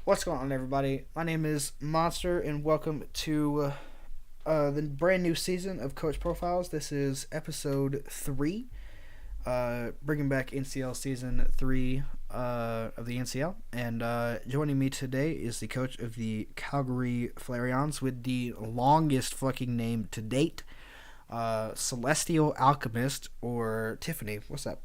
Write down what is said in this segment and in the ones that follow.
What's going on, everybody? My name is Monster, and welcome to the brand new season of Coach Profiles. This is episode 3, bringing back NCL season 3 of the NCL. And joining me today is the coach of the Calgary Flareons with the longest fucking name to date, CelestialAlchemist, or Tiffany. What's up?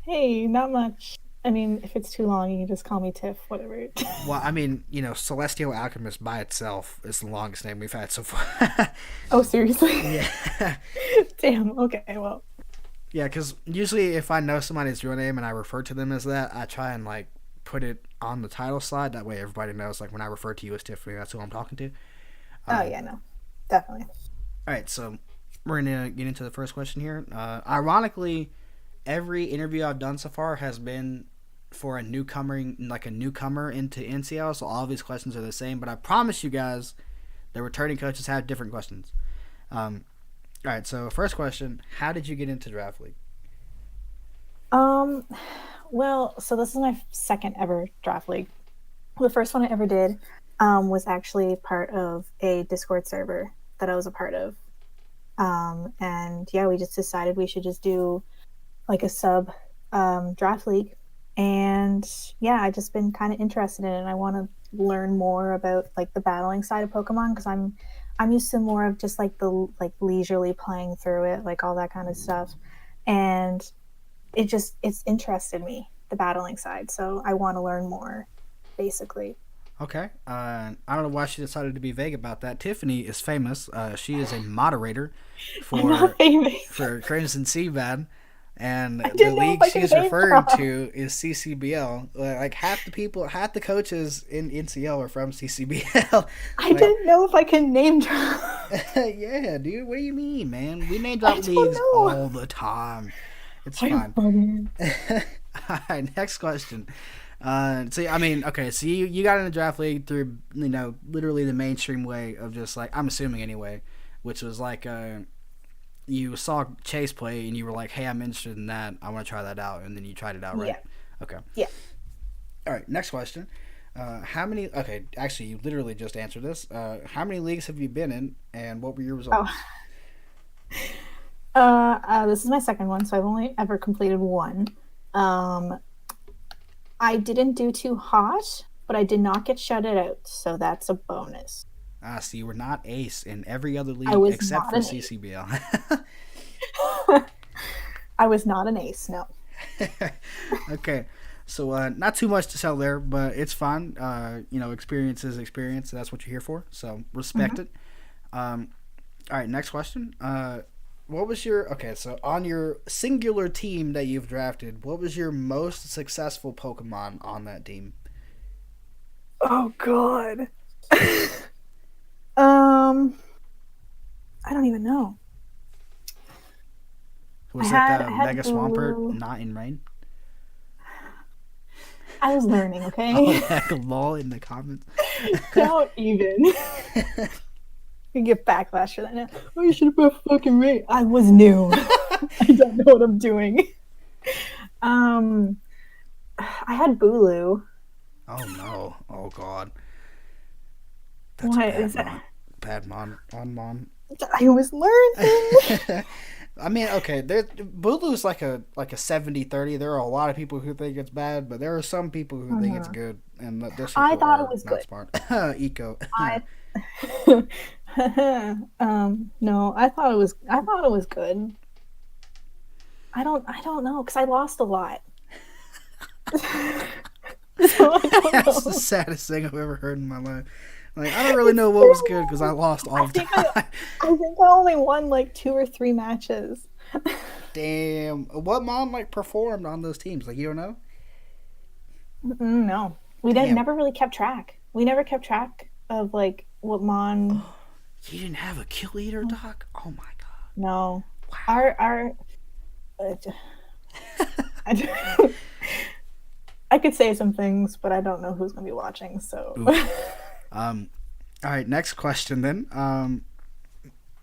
Hey, not much. I mean, if it's too long, you can just call me Tiff, whatever. Well, I mean, Celestial Alchemist by itself is the longest name we've had so far. Oh, seriously? Yeah. Damn, okay, well. Yeah, because usually if I know somebody's real name and I refer to them as that, I try and, put it on the title slide. That way everybody knows, when I refer to you as Tiffany, that's who I'm talking to. Oh, yeah, no. Definitely. All right, so we're going to get into the first question here. Ironically, every interview I've done so far has been for a newcomer into NCL, so all of these questions are the same, but I promise you guys the returning coaches have different questions. All right, so first question, how did you get into Draft League? Um, well, so this is my second ever draft league. The first one I ever did was actually part of a Discord server that I was a part of. And yeah, we just decided we should just do like a sub draft league. And yeah, I just been kind of interested in it. And I want to learn more about like the battling side of Pokemon because I'm used to more of just like the like leisurely playing through it, like all that kind of stuff. And it's interested me, the battling side. So I want to learn more, basically. Okay, I don't know why she decided to be vague about that. Tiffany is famous. She is a moderator I'm for not famous. Crimson Seabed, and I the didn't know if league I could she's name referring drop. to is CCBL. Like half the coaches in NCL are from CCBL. I Like, didn't know if I could name drop. yeah, dude, what do you mean, man? We name I drop don't leagues know. all the time. It's Are you fine. bugging? All right, next question. So I mean, okay, so you got in the draft league through literally the mainstream way of just like I'm assuming anyway, which was like you saw Chase play and you were like, hey, I'm interested in that. I want to try that out, and then you tried it out, right? Yeah. Okay. Yeah. All right, next question. How many? Okay, actually, you literally just answered this. How many leagues have you been in, and what were your Oh. results? This is my second one, so I've only ever completed one. Um, I didn't do too hot, but I did not get shutted out, so that's a bonus. So you were not ace in every other I league was except not for an ace. CCBL. I was not an ace, no. Okay, so not too much to sell there, but it's fine. Experience is experience. That's what you're here for. So respect Hmm. it. All right, next question. What was your okay? So on your singular team that you've drafted, what was your most successful Pokemon on that team? Oh God. um, I don't even know. I Was that had the I had Mega Swampert Boo. not in rain? I was learning, Oh, okay? heck, lol in the comments. Don't even. You get backlash for that now. Oh, you should have put fucking rate. I was new. I don't know what I'm doing. Um, I had Bulu. Oh no! Oh god, that's a What bad is that? mon. Bad mon. I was learning. I mean, okay, Bulu's like a 70-30. There are a lot of people who think it's bad, but there are some people who think it's Mhm. good, and those I people thought it are was not good. smart. Eco. I no, I thought it was good. I don't know because I lost a lot. So I don't That's the know. saddest thing I've ever heard in my life. Like, I don't really know what was good because I lost all I the think I time. I think I only won like 2 or 3 matches. Damn, what mon performed on those teams? Like, you don't know? No, we didn't. Damn, Never really kept track. We never kept track of like what Mon. you didn't have a kill leader, Doc? Oh my god! No, Wow. our uh, I, I could say some things, but I don't know who's gonna be watching. So Oof. Um. All right. Next question then.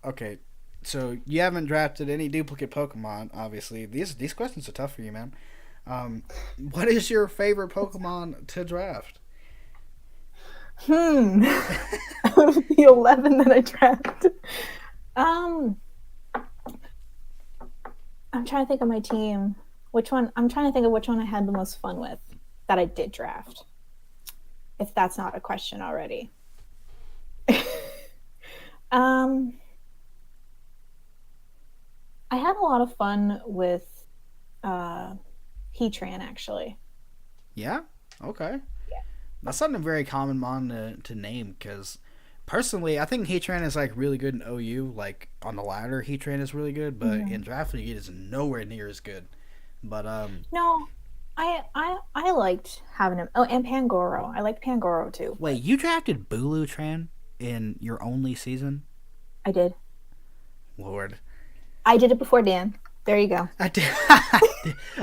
Okay. So you haven't drafted any duplicate Pokemon, obviously. These questions are tough for you, man. Um. What is your favorite Pokemon to draft? Hmm. Of the 11 that I drafted. Um, I'm trying to think of my team. Which one? I'm trying to think of which one I had the most fun with that I did draft. If that's not a question already. um, I had a lot of fun with Heatran actually. Yeah. Okay. Yeah. That's not a very common mon to name because personally, I think Heatran is like really good in OU. Like on the ladder, Heatran is really good, but Mm-hmm. in draft league, it is nowhere near as good. But No, I liked having him. Oh, and Pangoro. I liked Pangoro too, wait, but you drafted Bulu Tran in your only season? I did. Lord, I did it before Dan. There you go. I did.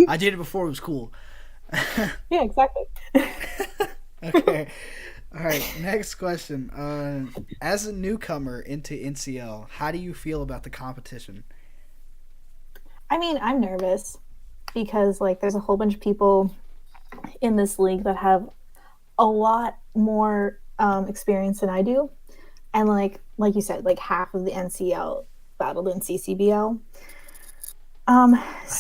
I did it before it was cool. Yeah, exactly. Okay. All right. Next question. As a newcomer into NCL, how do you feel about the competition? I mean, I'm nervous because like there's a whole bunch of people in this league that have a lot more experience than I do, and like you said, like half of the NCL battled in CCBL. Um,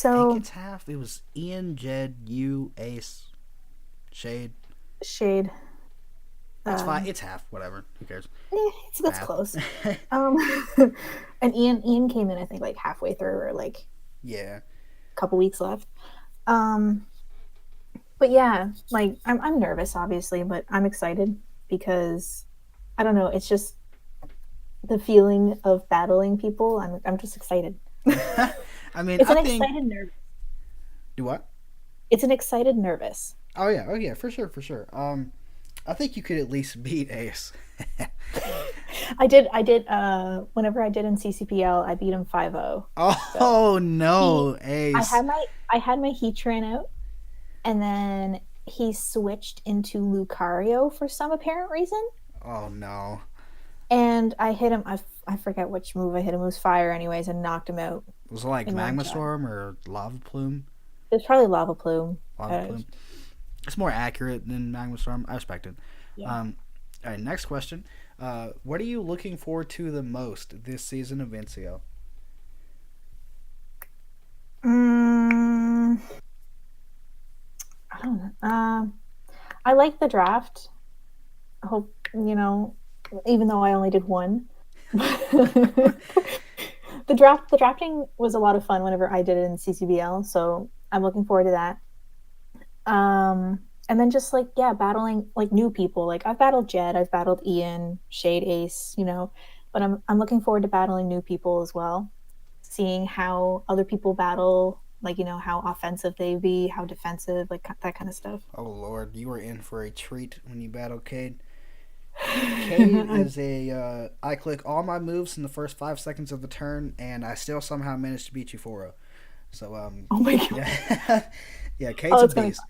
I think so it's half. It was Ian, Jed, you, Ace, Shade. Shade. It's fine. Um, It's half. Whatever. Who cares? that's Math. close. Um, and Ian came in I think like halfway through or like Yeah. a couple weeks left. Um, but yeah, like I'm nervous obviously, but I'm excited because I don't know. It's just the feeling of battling people. I'm just excited. I mean, It's I an think. excited nervous. Do what? It's an excited nervous. Oh yeah. Oh yeah. For sure. For sure. I think you could at least beat Ace. I did whenever I did in CCPL, I beat him 5-0. So Oh he no, Ace. I had my Heatran out and then he switched into Lucario for some apparent reason. Oh no. And I hit him I forget which move I hit him. It was fire anyways and knocked him out Was it like in one Magma shot. Storm or Lava Plume? It was probably Lava Plume. Lava Plume. It's more accurate than Magma Storm. I respect it. Yeah. All right, next question. What are you looking forward to the most this season of NCO? Mm, I don't know. I like the draft. I hope, even though I only did one. The drafting was a lot of fun whenever I did it in CCBL, so I'm looking forward to that. And then just like yeah, battling like new people. Like I've battled Jed, I've battled Ian, Shade Ace, but I'm looking forward to battling new people as well. Seeing how other people battle, like how offensive they be, how defensive, like that kind of stuff. Oh Lord, you were in for a treat when you battled Cade. Cade is a I click all my moves in the first 5 seconds of the turn, and I still somehow managed to beat you 4-0. So Oh my god. yeah, yeah, Oh, Cade's a it's gonna be fun. beast.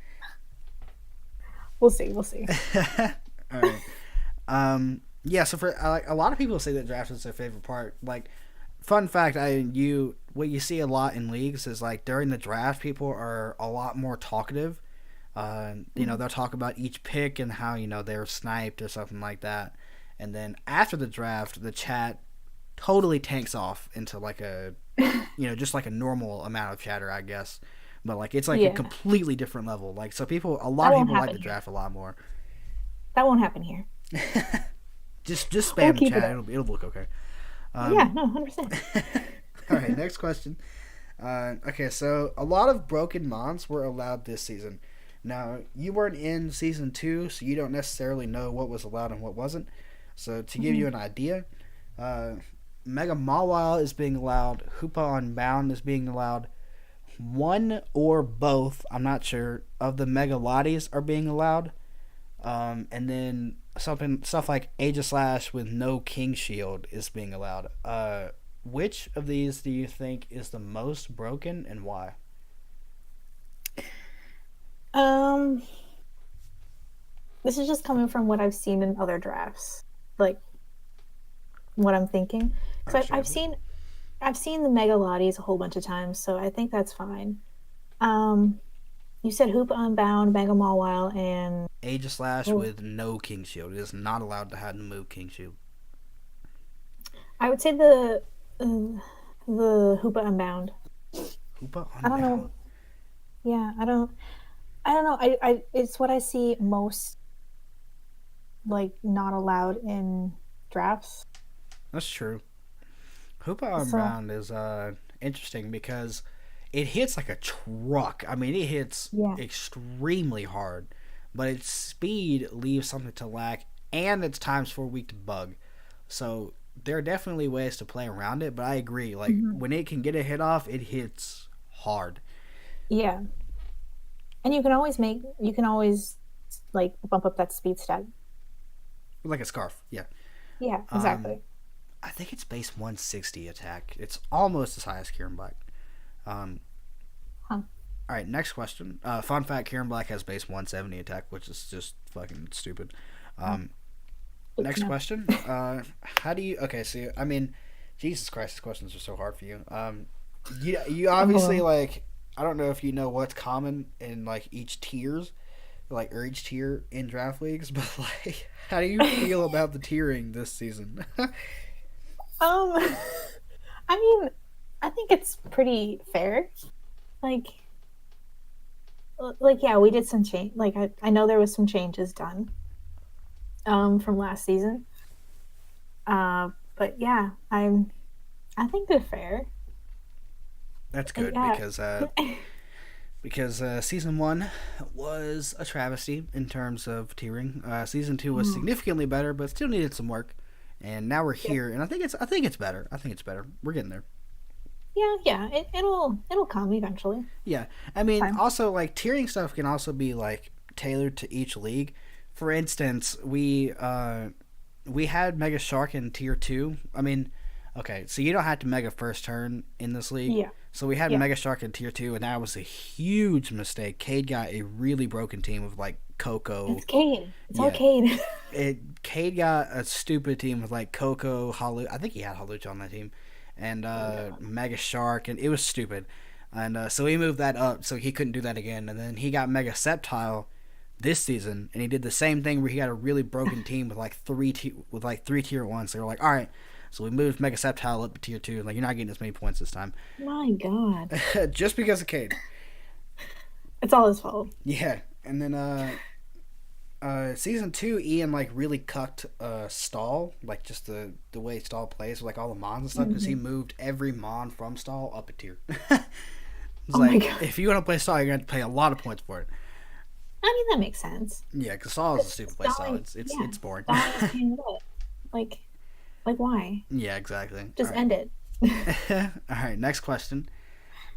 We'll see. We'll see. All right. Yeah. So for like a lot of people say that draft is their favorite part. Like, fun fact, what you see a lot in leagues is like during the draft, people are a lot more talkative. They'll talk about each pick and how they were sniped or something like that. And then after the draft, the chat totally tanks off into like just like a normal amount of chatter, I guess. But like it's like a Yeah, completely different level. Like so, a that lot of won't people like happen the here. draft a lot more. That won't happen here. Just We'll spam the keep it chat. up. It'll look okay. Yeah, no, 100%. All right, next question. Okay, so a lot of broken mons were allowed this season. Now you weren't in season 2, so you don't necessarily know what was allowed and what wasn't. So to give you an idea, uh, Mega Mawile is being allowed. Hoopa Unbound is being allowed. One or both, I'm not sure, of the Mega Lotties are being allowed. And then stuff like Aegislash with no King Shield is being allowed. Which of these do you think is the most broken and why? Um, this is just coming from what I've seen in other drafts, like what I'm thinking. Because Understandable. I've seen the Mega Lotties a whole bunch of times, so I think that's fine. Um, You said Hoop Unbound, Mega Mawile, and Aegislash oh, with no King Shield. It is not allowed to have to move King Shield. I would say the Hoopa Unbound. Hoopa I don't Unbound. know. Yeah, I don't know. It's what I see most like not allowed in drafts. That's true. Hoopa So Unbound is interesting because it hits like a truck. I mean, it hits yeah. extremely hard, but its speed leaves something to lack, and its times 4 week to bug. So there are definitely ways to play around it, but I agree. Like Hmm. when it can get a hit off, it hits hard, Yeah. And you can always like bump up that speed stat. like a scarf. Yeah. Yeah, Um, exactly. I think it's base 160 attack. It's almost as high as Kieran Black. Um, Huh. all right, next question. Fun fact: Kieran Black has base 170 attack, which is just fucking stupid. Oh, Um, good to next know. question. How do you? Okay, so I mean, Jesus Christ, these questions are so hard for you. You obviously Oh, like. I don't know if you know what's common in like each tiers, like or each tier in draft leagues, but like, how do you feel about the tiering this season? um, I mean, I think it's pretty fair. Like, yeah, we did some change. Like, I know there was some changes done, from last season. But yeah, I think they're fair. That's And good yeah, because season one was a travesty in terms of tiering. Season two was oh, significantly better, but still needed some work. And now we're yeah, here, and I think it's better. I think it's better. We're getting there. yeah. It'll come eventually. Yeah, I mean, Time. also like tiering stuff can also be like tailored to each league. For instance, we had Mega Shark in tier two. I mean, okay, so you don't have to Mega first turn in this league. Yeah, So we had yeah. Mega Shark in tier two, and that was a huge mistake. Cade got a really broken team of like Coco. It's Cade. It's all Yeah, Cade. Cade got a stupid team with like Coco, Halu. I think he had Halucha on that team, and Oh my god. Mega Shark, and it was stupid. And so he moved that up so he couldn't do that again. And then he got Mega Sceptile this season, and he did the same thing where he got a really broken team with like three tier ones. So they were like, all right, so we moved Mega Sceptile up to tier two. Like you're not getting as many points this time, My god. just because of Cade. It's all his fault. Yeah, and then season two, Ian like really cucked Stall, like just the way Stall plays with like all the mons and stuff, because he Hmm. moved every mon from Stall up a tier. It's Oh my like god. if you want to play Stall, you're gonna have to pay a lot of points for it. I mean, that makes sense. Yeah, because Stall is a stupid play style. Stalling, yeah, It's boring. stalling is pain in the butt. Like, why? Yeah, exactly. All Just right. end it. All right. Next question.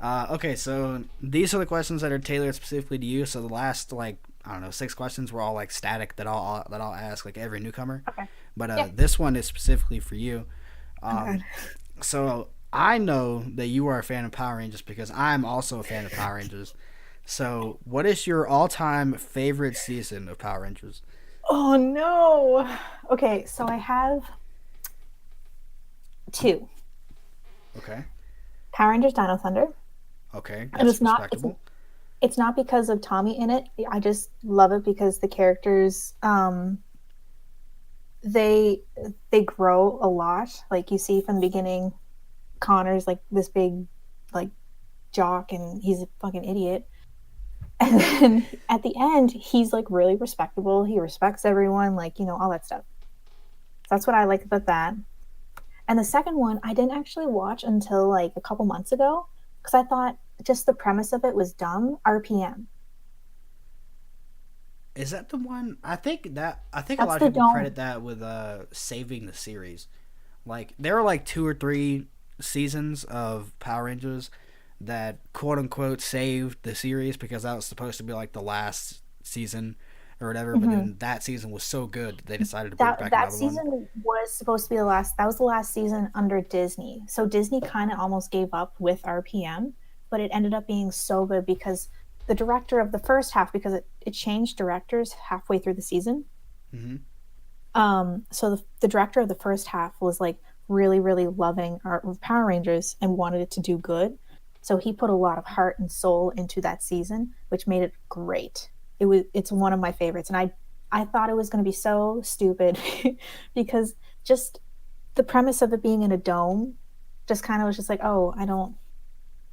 Okay, so these are the questions that are tailored specifically to you. So the last like I don't know 6 questions were all like static that I'll ask like every newcomer, Okay. but Yeah. this one is specifically for you. Oh god. So I know that you are a fan of Power Rangers because I'm also a fan of Power Rangers. So what is your all-time favorite season of Power Rangers? Oh no. Okay, so I have two. Okay. Power Rangers Dino Thunder. Okay, And that's respectable. it's not because of Tommy in it. I just love it because the characters they they grow a lot. Like you see from the beginning, Connor's like this big like jock and he's a fucking idiot. And then at the end, he's like really respectable. He respects everyone, like, all that stuff. So that's what I like about that. And the second one, I didn't actually watch until like a couple months ago because I thought just the premise of it was dumb. RPM. Is that the one? I think a That's lot of the people dome. credit that with saving the series. Like there were like 2 or 3 seasons of Power Rangers that quote unquote saved the series because that was supposed to be like the last season or whatever. But Hmm. then that season was so good that they decided to bring That back that another one. season was supposed to be the last. That was the last season under Disney. So Disney kind of almost gave up with RPM, but it ended up being so good because the director of the first half, because it changed directors halfway through the season. Hmm. So the director of the first half was like really, really loving our Power Rangers and wanted it to do good. So he put a lot of heart and soul into that season, which made it great. It's one of my favorites, and I thought it was going to be so stupid because just the premise of it being in a dome just kind of was just like, oh, I don't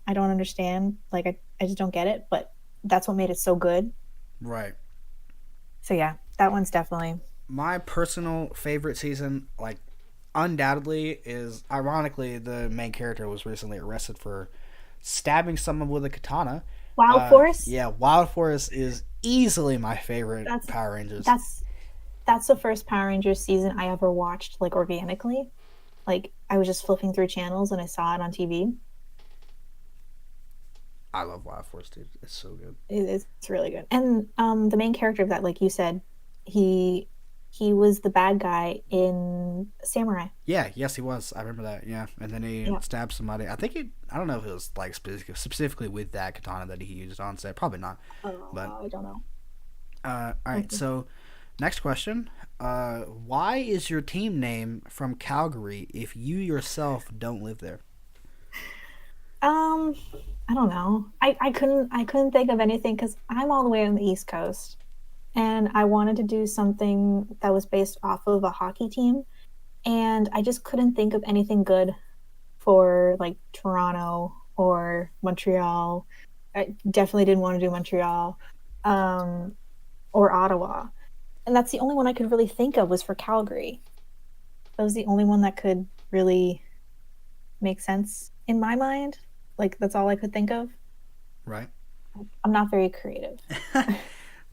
understand. Like I just don't get it, but that's what made it so good. Right. So yeah, that one's definitely. My personal favorite season, like, undoubtedly, is ironically the main character was recently arrested for stabbing someone with a katana. Wild Force. Yeah, Wild Forest is easily my favorite That's Power Rangers. that's that's the first Power Rangers season I ever watched like organically. Like I was just flipping through channels and I saw it on TV. I love Wild Forest, dude. It's so good. It's really good. And the main character of that, like you said, he he was the bad guy in Samurai. Yeah, yes, he was. I remember that. Yeah, and then he Yeah. stabbed somebody. I think he. I don't know if it was like specifically with that katana that he used on set. Probably not. But I don't know. all right. Mhm. So, next question. Why is your team name from Calgary if you yourself don't live there? Um, I don't know. I couldn't think of anything because I'm all the way on the East Coast, and I wanted to do something that was based off of a hockey team, and I just couldn't think of anything good for like Toronto or Montreal. I definitely didn't want to do Montreal, um, or Ottawa, and that's the only one I could really think of was for Calgary. That was the only one that could really make sense in my mind. Like that's all I could think of. Right. I'm not very creative.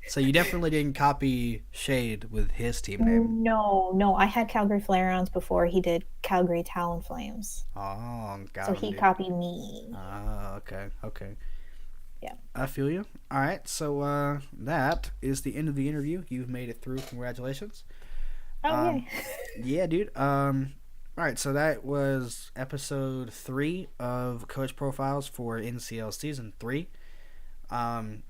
So you definitely didn't copy Shade with his team name. No, no, I had Calgary Flareons before he did Calgary Talon Flames. Oh, So got him, he dude. copied me. Ah, okay, okay. Yeah. I feel you. All right, so that is the end of the interview. You've made it through. Congratulations. Oh, Um, yay. yeah, dude. All right, so that was episode 3 of Coach Profiles for NCL season 3. Um,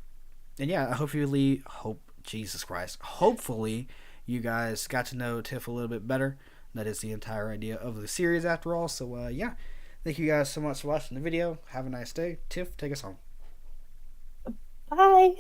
and yeah, I hope Jesus Christ. Hopefully, you guys got to know Tiff a little bit better. That is the entire idea of the series, after all. So yeah, thank you guys so much for watching the video. Have a nice day. Tiff, take us home. Bye.